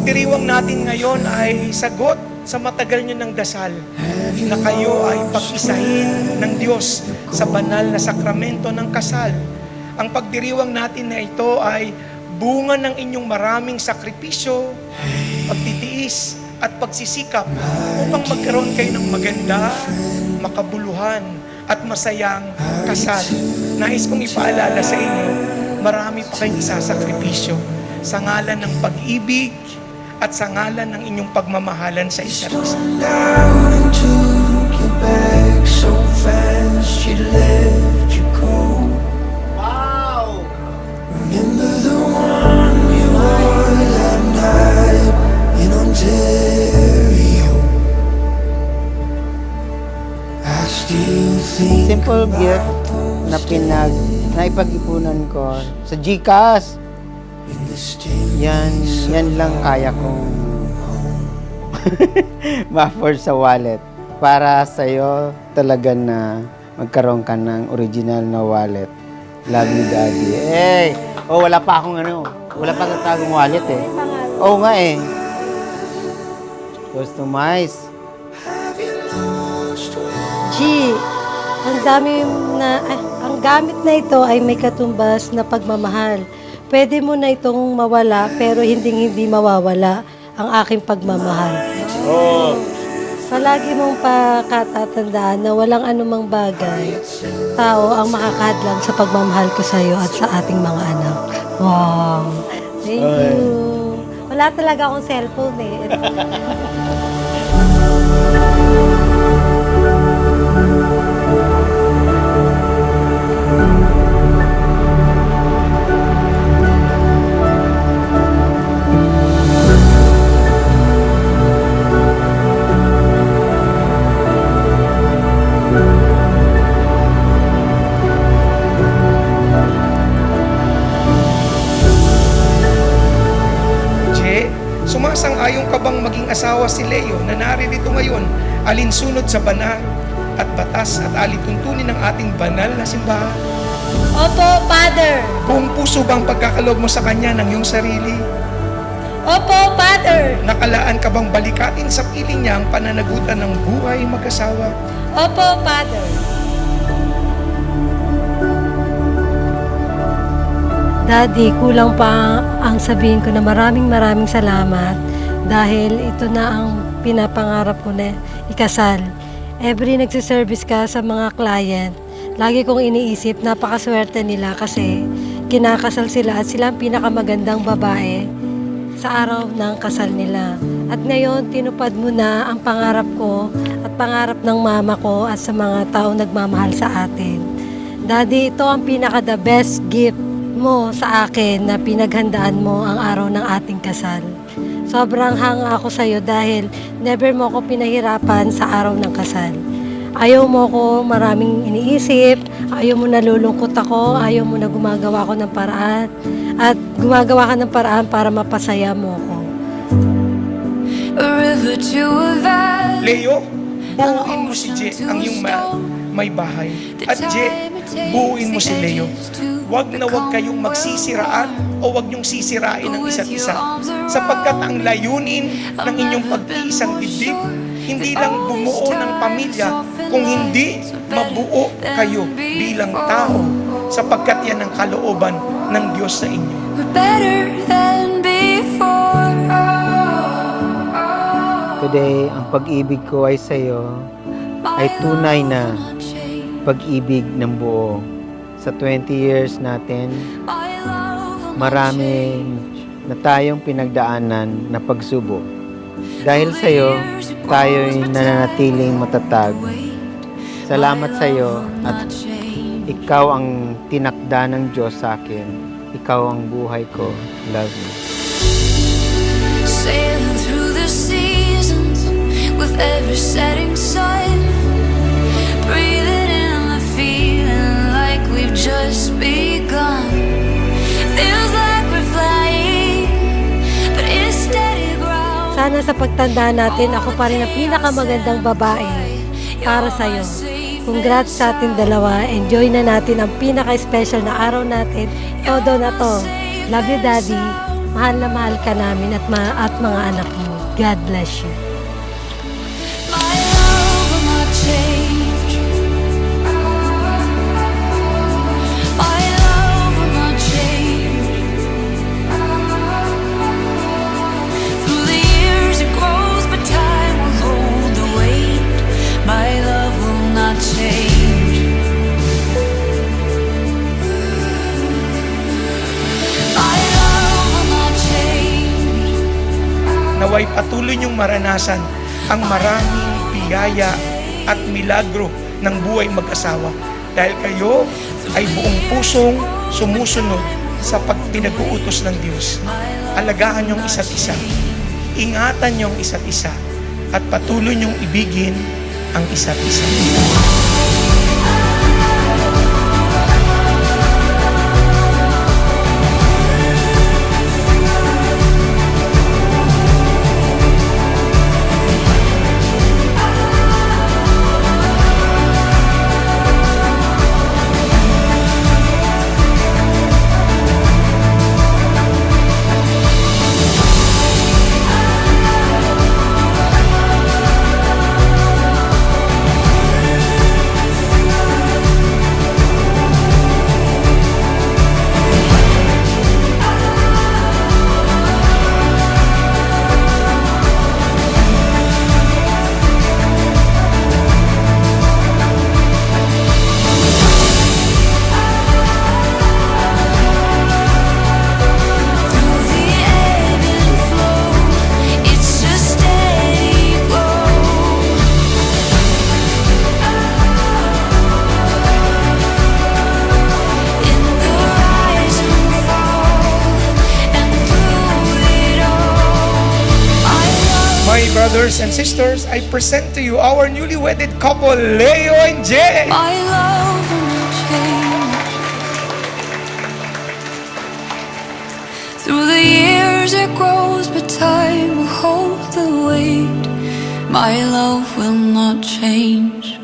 pagdiriwang natin ngayon ay sagot sa matagal nyo ng dasal na kayo ay pag-isahin ng Diyos sa banal na sakramento ng kasal. Ang pagdiriwang natin na ito ay bunga ng inyong maraming sakripisyo, pagtitiis at pagsisikap upang magkaroon kayo ng maganda, makabuluhan at masayang kasal. Nais kong ipaalala sa inyo, marami pa kayong isasakripisyo sa ngalan ng pag-ibig at sa ngalan ng inyong pagmamahalan sa isa't isa. Wow! Remember the one you wore that night in Ontario. I still think Simple gift na naipag-ipunan ko sa GCash. in the still Yan lang kaya kong ma-afford sa wallet. Para sa'yo talaga na magkaroon ka ng original na wallet. Love you, Daddy. Eh, wala pa akong wala pa tatagong wallet eh. Oo nga eh. Customize. G, ang gamit na ito ay may katumbas na pagmamahal. Pwede mo na itong mawala pero hindi mawawala ang aking pagmamahal. Oh. Palagi mong pakatatandaan na walang anumang bagay, tao ang makakahadlang sa pagmamahal ko sa iyo at sa ating mga anak. Wow! Thank you! Wala talaga akong cellphone eh. Sumasang-ayon ka bang maging asawa si Leo na naririto ngayon, alinsunod sa banal at batas at alituntunin ng ating banal na simbahan? Opo, Father! Buong puso bang pagkakaloob mo sa kanya ng iyong sarili? Opo, Father! Nakalaan ka bang balikatin sa piling niya ang pananagutan ng buhay mag-asawa? Opo, Father! Daddy, kulang pa ang sabihin ko na maraming salamat dahil ito na ang pinapangarap ko na ikasal. Every nagsiservice ka sa mga client, lagi kong iniisip, napakaswerte nila kasi kinakasal sila at sila ang pinakamagandang babae sa araw ng kasal nila. At ngayon, tinupad mo na ang pangarap ko at pangarap ng mama ko at sa mga taong nagmamahal sa atin. Daddy, ito ang pinaka-the best gift mo sa akin na pinaghandaan mo ang araw ng ating kasal. Sobrang hanga ako sa iyo dahil never mo ako pinahirapan sa araw ng kasal. Ayaw mo ko maraming iniisip, ayaw mo nalulungkot ako, ayaw mo na gumagawa ko ng paraan at gumagawa ka ng paraan para mapasaya mo ko. Leo, buuin mo si Je, ang iyong may bahay. At Je, buuin mo si Leo. Huwag na huwag kayong magsisiraan o huwag niyong sisirain ang isa't isa. Sapagkat ang layunin ng inyong pag-iisang dibdib, hindi lang bumuo ng pamilya, kung hindi mabuo kayo bilang tao, sapagkat yan ang kalooban ng Diyos sa inyo. Today, ang pag-ibig ko ay sa iyo ay tunay na pag-ibig ng buo. Sa 20 years natin, marami na tayong pinagdaanan na pagsubok. Dahil sa iyo, tayo'y nananatiling matatag. Salamat sa iyo at ikaw ang tinakda ng Diyos sa akin. Ikaw ang buhay ko. Love you. Sailing through the seasons with every setting sun, breathing in the feeling like we've just begun. Feels like we're flying, but it's steady ground. Sana sa pagtanda natin, ako pa rin ang pinakamagandang babae para sa'yo. Congrats sa ating dalawa. Enjoy na natin ang pinaka-special na araw natin. Todo na to. Love you, Daddy. mahal ka namin at mga anak mo. God bless you. My love will not change. My love will not change. Through the years it grows, but time will hold the weight. My love will not change. My love will not change. Naway patuloy niyong maranasan ang maraming biyaya at milagro ng buhay mag-asawa dahil kayo ay buong pusong sumusunod sa pagpinag-uutos ng Diyos. Alagaan niyong isa't isa, ingatan niyong isa't isa, at patuloy niyong ibigin ang isa't isa. Through the ebb and flow, it's a steady glow. In the rise and fall, and through it all, I love. My brothers and sisters, I present to you our newly wedded couple, Leo and Jen. My love will not change. Through the years it grows, but time will hold the weight. My love will not change.